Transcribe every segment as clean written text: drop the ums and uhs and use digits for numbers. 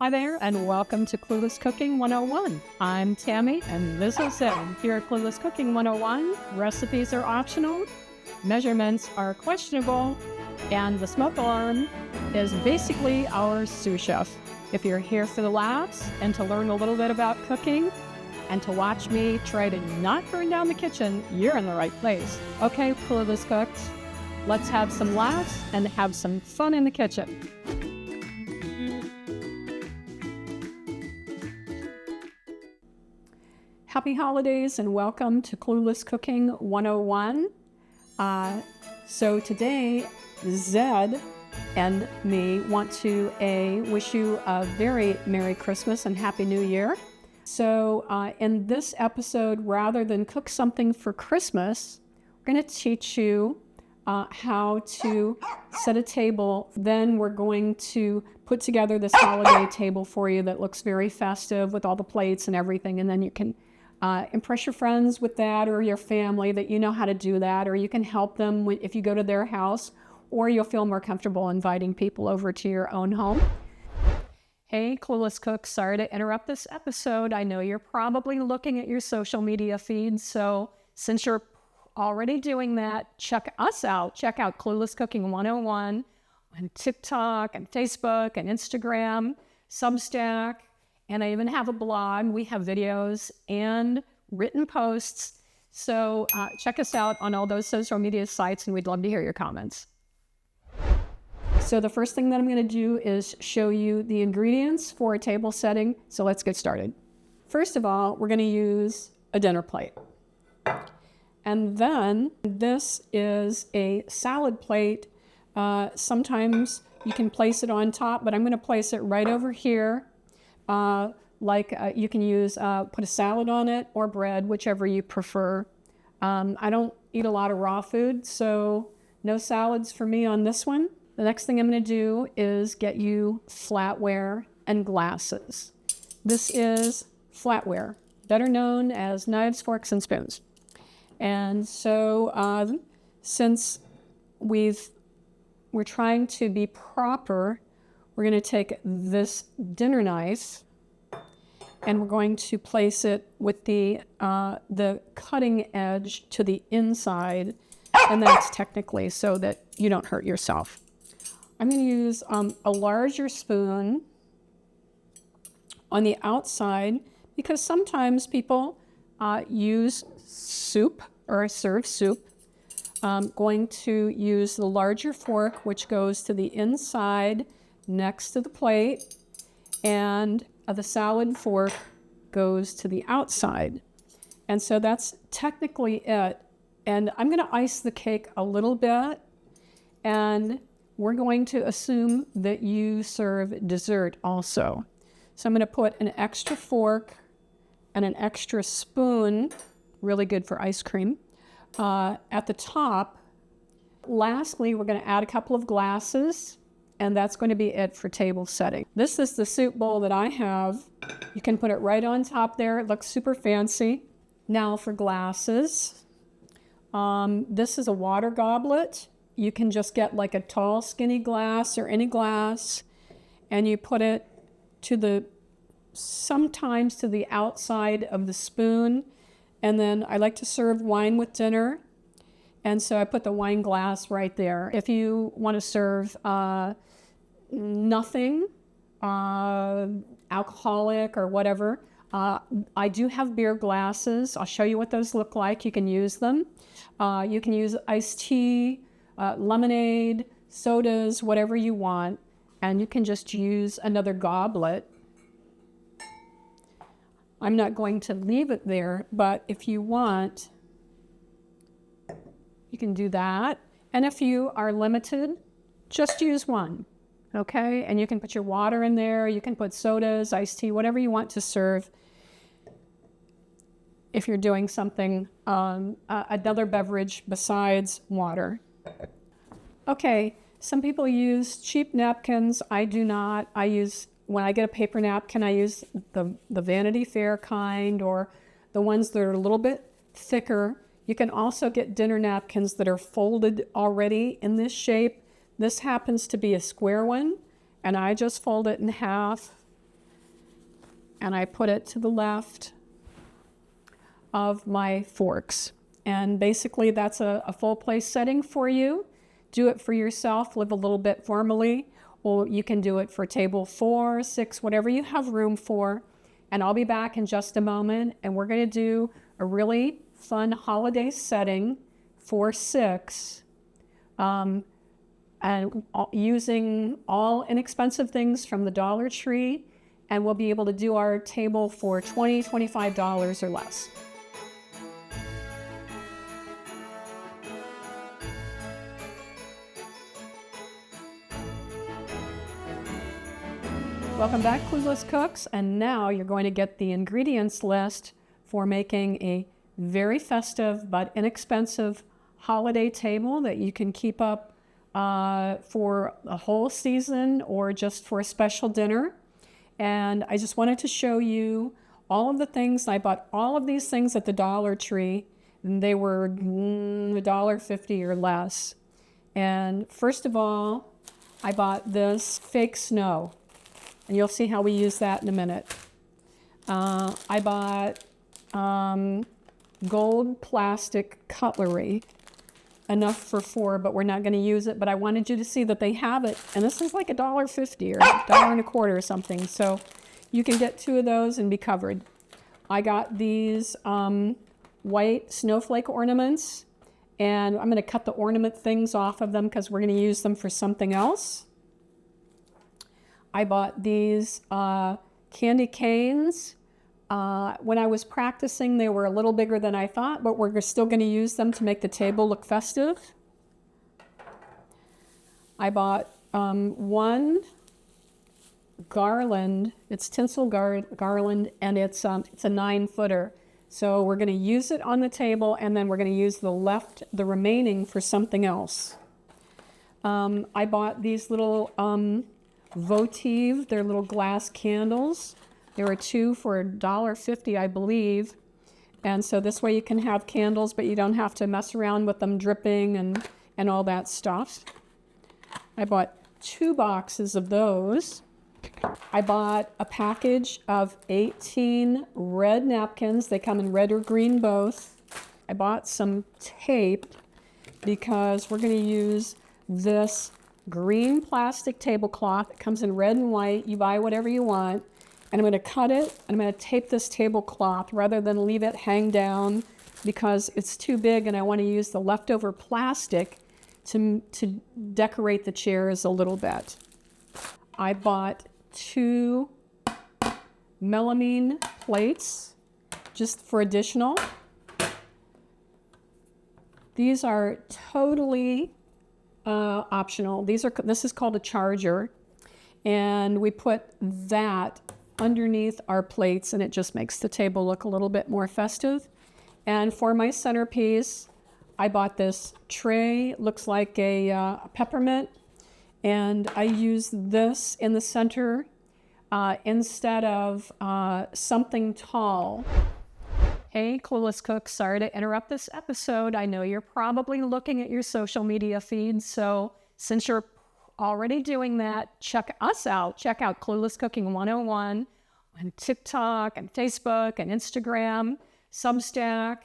Hi there, and welcome to Clueless Cooking 101. I'm Tammy, and this is Zen. Here at Clueless Cooking 101, recipes are optional, measurements are questionable, and the smoke alarm is basically our sous chef. If you're here for the laughs and to learn a little bit about cooking and to watch me try to not burn down the kitchen, you're in the right place. Okay, Clueless cooks, let's have some laughs and have some fun in the kitchen. Happy holidays and welcome to Clueless Cooking 101. So today, Zed and me want to wish you a very Merry Christmas and Happy New Year. So in this episode, rather than cook something for Christmas, we're going to teach you how to set a table. Then we're going to put together this holiday table for you that looks very festive with all the plates and everything, and then you can impress your friends with that, or your family that you know how to do that, or you can help them if you go to their house, or you'll feel more comfortable inviting people over to your own home. Hey, Clueless cooks, sorry to interrupt this episode. I know you're probably looking at your social media feeds, so since you're already doing that, check us out. Check out Clueless Cooking 101 on TikTok and Facebook and Instagram, Substack. And I even have a blog. We have videos and written posts. So check us out on all those social media sites, and we'd love to hear your comments. So the first thing that I'm going to do is show you the ingredients for a table setting. So let's get started. First of all, we're going to use a dinner plate. And then this is a salad plate. Sometimes you can place it on top, but I'm going to place it right over here. You can use, put a salad on it or bread, whichever you prefer. I don't eat a lot of raw food, so no salads for me on this one. The next thing I'm going to do is get you flatware and glasses. This is flatware, better known as knives, forks, and spoons. And so since we're trying to be proper, we're going to take this dinner knife and we're going to place it with the cutting edge to the inside, and that's technically so that you don't hurt yourself. I'm going to use a larger spoon on the outside because sometimes people use soup or serve soup. I'm going to use the larger fork, which goes to the inside next to the plate, and the salad fork goes to the outside. And so that's technically it. And I'm going to ice the cake a little bit, and we're going to assume that you serve dessert also. So I'm going to put an extra fork and an extra spoon, really good for ice cream, at the top. Lastly, we're going to add a couple of glasses, and that's going to be it for table setting. This is the soup bowl that I have. You can put it right on top there. It looks super fancy. Now for glasses. This is a water goblet. You can just get like a tall, skinny glass or any glass, and you put it sometimes to the outside of the spoon. And then I like to serve wine with dinner, and so I put the wine glass right there. If you want to serve nothing, alcoholic or whatever, I do have beer glasses. I'll show you what those look like. You can use them. You can use iced tea, lemonade, sodas, whatever you want, and you can just use another goblet. I'm not going to leave it there, but if you want, you can do that. And if you are limited, just use one, okay? And you can put your water in there. You can put sodas, iced tea, whatever you want to serve. If you're doing something, another beverage besides water. Okay, some people use cheap napkins. I do not. When I get a paper napkin, I use the Vanity Fair kind, or the ones that are a little bit thicker. You can also get dinner napkins that are folded already in this shape. This happens to be a square one, and I just fold it in half and I put it to the left of my forks. And basically that's a full place setting for you. Do it for yourself, live a little bit formally, or you can do it for table 4, 6, whatever you have room for. And I'll be back in just a moment, and we're going to do a really fun holiday setting for 6, and using all inexpensive things from the Dollar Tree, and we'll be able to do our table for $20, $25 or less. Welcome back, Clueless Cooks, and now you're going to get the ingredients list for making a very festive but inexpensive holiday table that you can keep up for a whole season or just for a special dinner. And I just wanted to show you all of the things. I bought all of these things at the Dollar Tree, and they were $1.50 or less. And first of all, I bought this fake snow. And you'll see how we use that in a minute. I bought gold plastic cutlery, enough for 4, but we're not going to use it. But I wanted you to see that they have it. And this is like $1.50 or $1.25 or something. So you can get 2 of those and be covered. I got these white snowflake ornaments. And I'm going to cut the ornament things off of them because we're going to use them for something else. I bought these candy canes. When I was practicing, they were a little bigger than I thought, but we're still going to use them to make the table look festive. I bought one garland. It's tinsel garland, and it's a 9-footer. So we're going to use it on the table, and then we're going to use the remaining for something else. I bought these little votive, they're little glass candles. There were 2 for $1.50, I believe. And so this way you can have candles, but you don't have to mess around with them dripping and all that stuff. I bought 2 boxes of those. I bought a package of 18 red napkins. They come in red or green both. I bought some tape because we're going to use this green plastic tablecloth. It comes in red and white. You buy whatever you want. And I'm going to cut it, and I'm going to tape this tablecloth rather than leave it hang down because it's too big, and I want to use the leftover plastic to decorate the chairs a little bit. I bought 2 melamine plates just for additional. These are totally optional. This is called a charger, and we put that underneath our plates, and it just makes the table look a little bit more festive. And for my centerpiece, I bought this tray. It looks like a peppermint, and I use this in the center instead of something tall. Hey, Clueless Cooks, sorry to interrupt this episode. I know you're probably looking at your social media feeds, so since you're already doing that, check us out. Check out Clueless Cooking 101 on TikTok and Facebook and Instagram, Substack,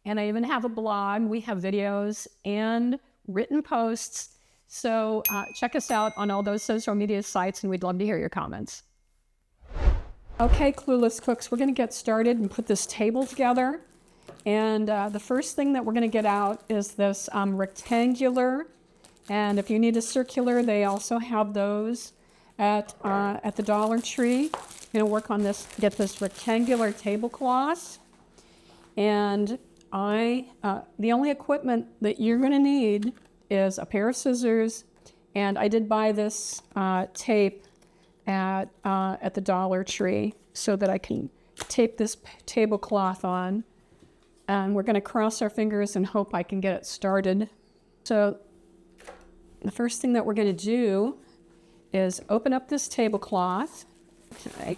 and I even have a blog. We have videos and written posts, so check us out on all those social media sites, and we'd love to hear your comments. Okay, Clueless Cooks, we're going to get started and put this table together. And the first thing that we're going to get out is this rectangular. And if you need a circular, they also have those at the Dollar Tree. I'm going to work on this, get this rectangular tablecloth. And the only equipment that you're going to need is a pair of scissors. And I did buy this tape at the Dollar Tree so that I can tape this tablecloth on. And we're going to cross our fingers and hope I can get it started. So the first thing that we're going to do is open up this tablecloth. Okay.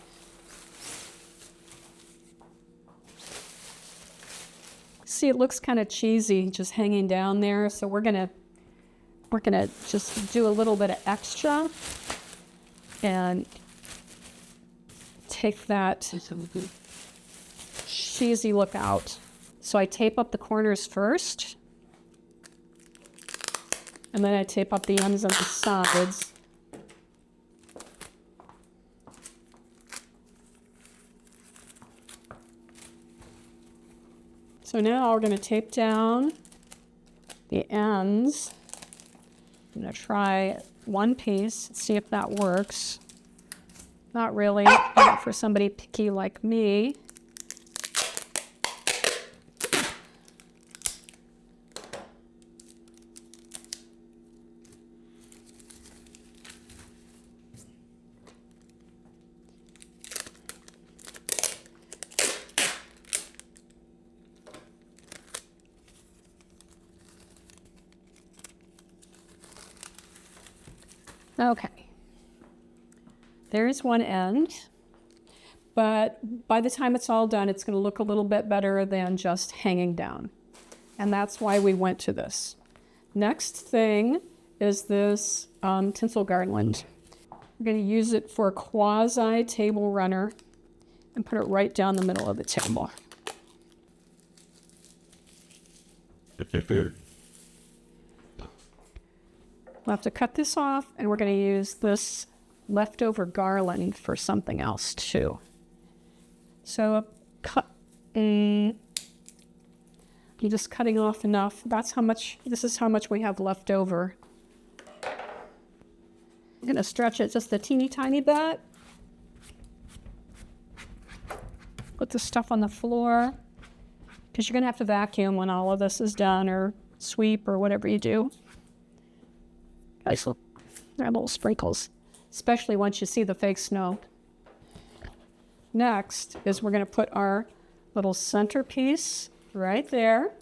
See, it looks kind of cheesy just hanging down there, so we're gonna just do a little bit of extra and take that cheesy look out. So I tape up the corners first, and then I tape up the ends on the sides. So now we're going to tape down the ends. I'm going to try one piece, see if that works. Not really, not for somebody picky like me. Okay, there's one end, but by the time it's all done, it's going to look a little bit better than just hanging down. And that's why we went to this. Next thing is this tinsel garland. We're going to use it for a quasi table runner and put it right down the middle of the table. We'll have to cut this off, and we're going to use this leftover garland for something else too. So I'm just cutting off enough. That's how much, this is how much we have left over. I'm going to stretch it just a teeny tiny bit. Put the stuff on the floor, because you're going to have to vacuum when all of this is done, or sweep, or whatever you do. Nice. There are little sprinkles, especially once you see the fake snow. Next is we're going to put our little centerpiece right there.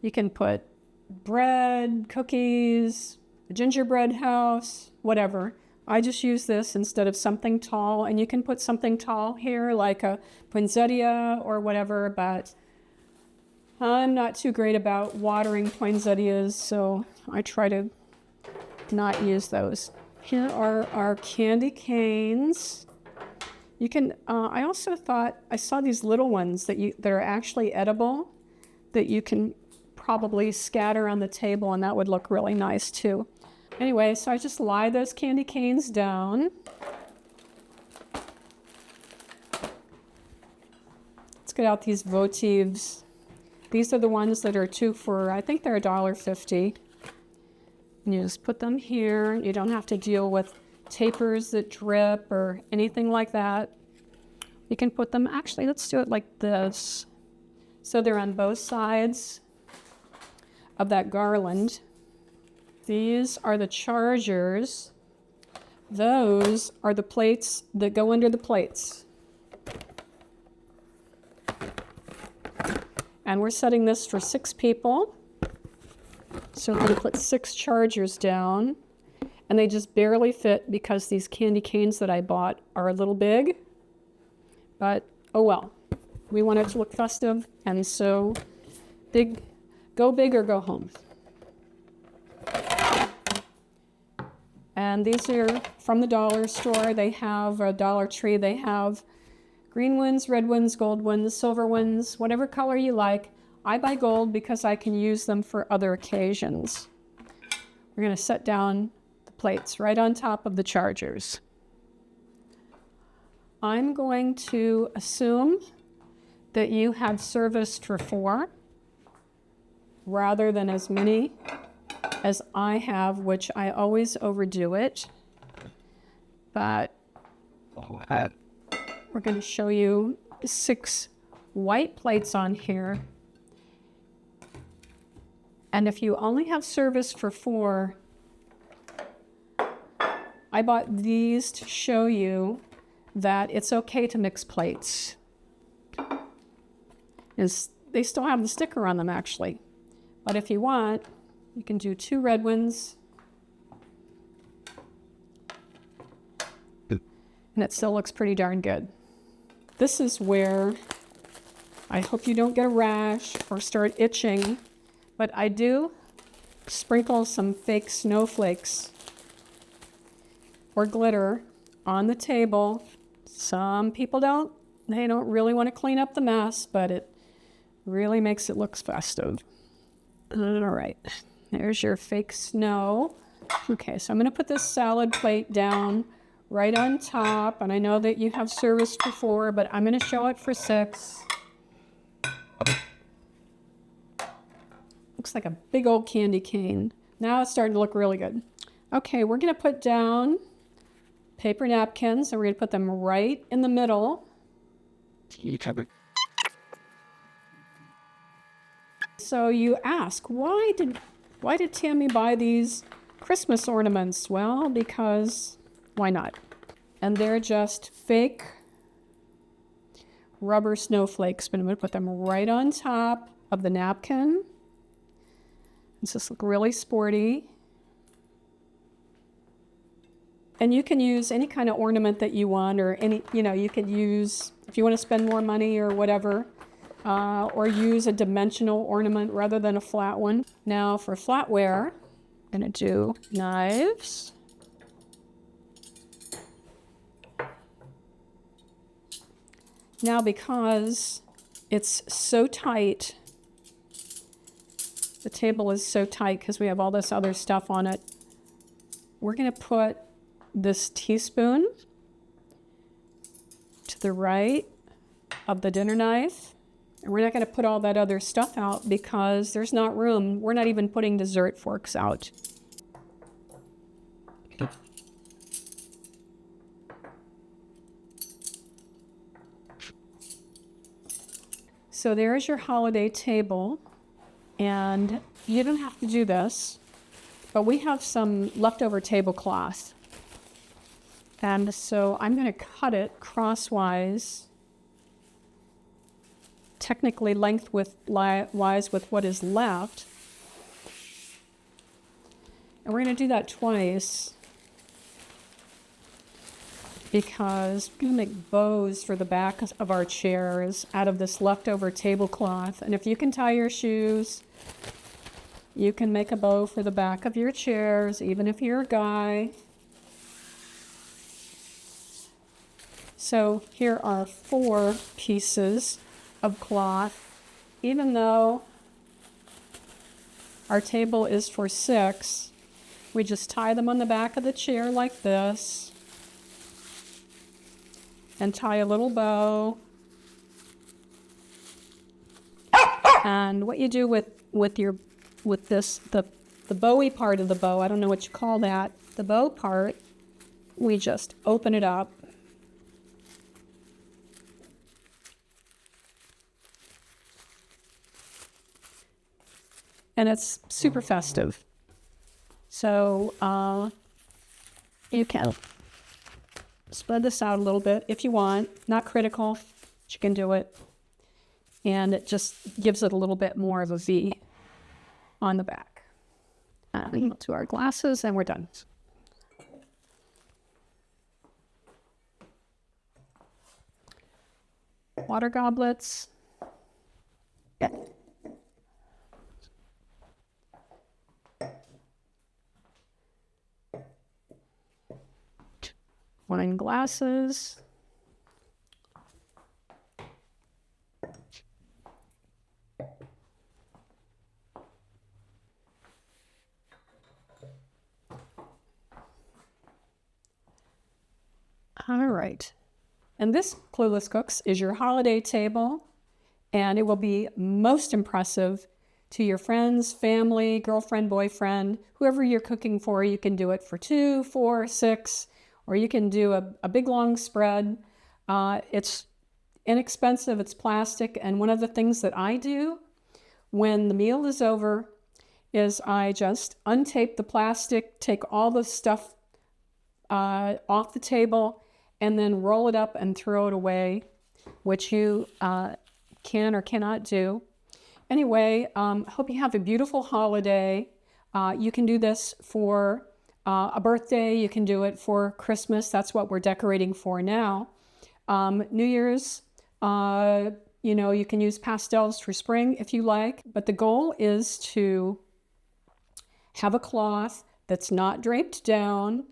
You can put bread, cookies, a gingerbread house, whatever. I just use this instead of something tall, and you can put something tall here like a poinsettia or whatever, but I'm not too great about watering poinsettias, so I try to not use those. Here are our candy canes. You can, I also thought, I saw these little ones that are actually edible that you can probably scatter on the table, and that would look really nice too. Anyway, so I just lie those candy canes down. Let's get out these votives. These are the ones that are two for, I think they're $1.50. And you just put them here. You don't have to deal with tapers that drip or anything like that. You can put them, actually, let's do it like this. So they're on both sides of that garland. These are the chargers. Those are the plates that go under the plates. And we're setting this for 6 people. So we're going to put 6 chargers down, and they just barely fit because these candy canes that I bought are a little big, but oh well. We want it to look festive, and so go big or go home. And these are from the dollar store. They have a Dollar Tree. They have green ones, red ones, gold ones, silver ones, whatever color you like. I buy gold because I can use them for other occasions. We're going to set down the plates right on top of the chargers. I'm going to assume that you have serviced for 4 rather than as many as I have, which I always overdo it. But we're going to show you 6 white plates on here. And if you only have service for 4, I bought these to show you that it's okay to mix plates. They still have the sticker on them, actually. But if you want, you can do 2 red ones. And it still looks pretty darn good. This is where I hope you don't get a rash or start itching. But I do sprinkle some fake snowflakes or glitter on the table Some people they don't really want to clean up the mess, but it really makes it look festive. All right, there's your fake snow. Okay, so I'm going to put this salad plate down right on top, and I know that you have serviced before, but I'm going to show it for 6. Looks like a big old candy cane. Now it's starting to look really good. Okay, we're going to put down paper napkins, and we're going to put them right in the middle. So you ask, why did Tammy buy these Christmas ornaments? Well, because why not? And they're just fake rubber snowflakes, but I'm going to put them right on top of the napkin. Does this look really sporty? And you can use any kind of ornament that you want, or you could use, if you want to spend more money or whatever, or use a dimensional ornament rather than a flat one. Now for flatware, I'm going to do knives. Now because it's so tight, the table is so tight because we have all this other stuff on it, we're going to put this teaspoon to the right of the dinner knife. And we're not going to put all that other stuff out because there's not room. We're not even putting dessert forks out. So there's your holiday table. And you don't have to do this, but we have some leftover tablecloth. And so I'm going to cut it crosswise, technically lengthwise with what is left. And we're going to do that twice because we're going to make bows for the back of our chairs out of this leftover tablecloth. And if you can tie your shoes, you can make a bow for the back of your chairs, even if you're a guy. So here are 4 pieces of cloth. Even though our table is for 6, we just tie them on the back of the chair like this and tie a little bow. And what you do with this, the bowy part of the bow, I don't know what you call that, the bow part, we just open it up. And it's super festive. So you can spread this out a little bit if you want. Not critical, but you can do it. And it just gives it a little bit more of a V on the back. To our glasses, and we're done. Water goblets. Yeah. Wine glasses. All right. And this Clueless Cooks is your holiday table, and it will be most impressive to your friends, family, girlfriend, boyfriend, whoever you're cooking for. You can do it for 2, 4, 6, or you can do a big long spread. It's inexpensive, it's plastic, and one of the things that I do when the meal is over is I just untape the plastic, take all the stuff off the table, and then roll it up and throw it away, which you can or cannot do. Anyway, hope you have a beautiful holiday. You can do this for a birthday. You can do it for Christmas. That's what we're decorating for now. New Year's, you can use pastels for spring if you like. But the goal is to have a cloth that's not draped down,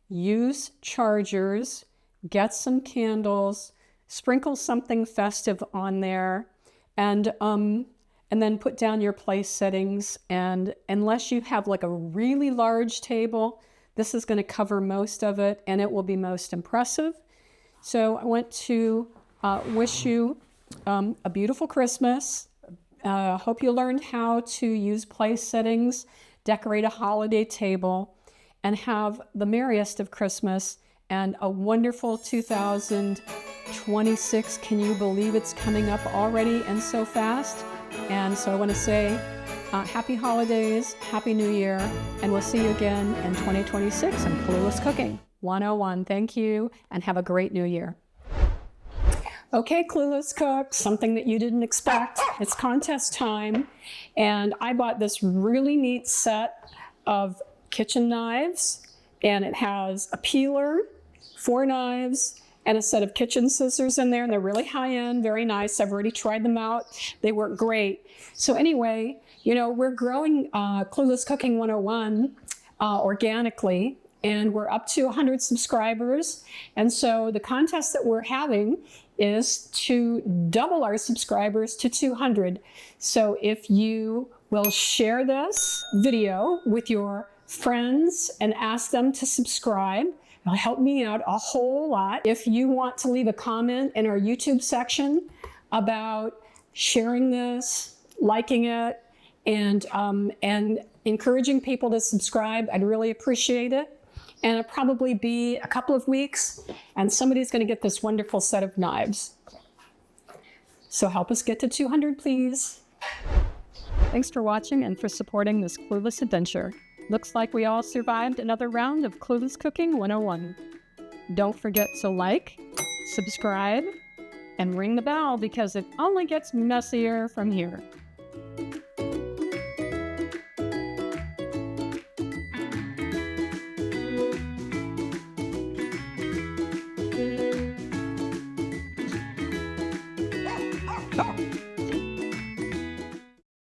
use chargers, get some candles, sprinkle something festive on there, and then put down your place settings. And unless you have like a really large table, this is going to cover most of it and it will be most impressive. So I want to wish you a beautiful Christmas. Hope you learned how to use place settings, decorate a holiday table, and have the merriest of Christmas and a wonderful 2026. Can you believe it's coming up already and so fast? And so I want to say happy holidays, happy new year, and we'll see you again in 2026 on Clueless Cooking 101. Thank you, and have a great new year. Okay, Clueless Cooks, something that you didn't expect. It's contest time, and I bought this really neat set of kitchen knives, and it has a peeler, 4 knives, and a set of kitchen scissors in there, and they're really high-end, very nice. I've already tried them out. They work great. So anyway, you know, we're growing Clueless Cooking 101 organically, and we're up to 100 subscribers. And so the contest that we're having is to double our subscribers to 200. So if you will share this video with your friends and ask them to subscribe, it'll help me out a whole lot. If you want to leave a comment in our YouTube section about sharing this, liking it, and encouraging people to subscribe, I'd really appreciate it. And it'll probably be a couple of weeks, and somebody's going to get this wonderful set of knives. So help us get to 200, please. Thanks for watching and for supporting this Clueless adventure. Looks like we all survived another round of Clueless Cooking 101. Don't forget to like, subscribe, and ring the bell because it only gets messier from here. Oh.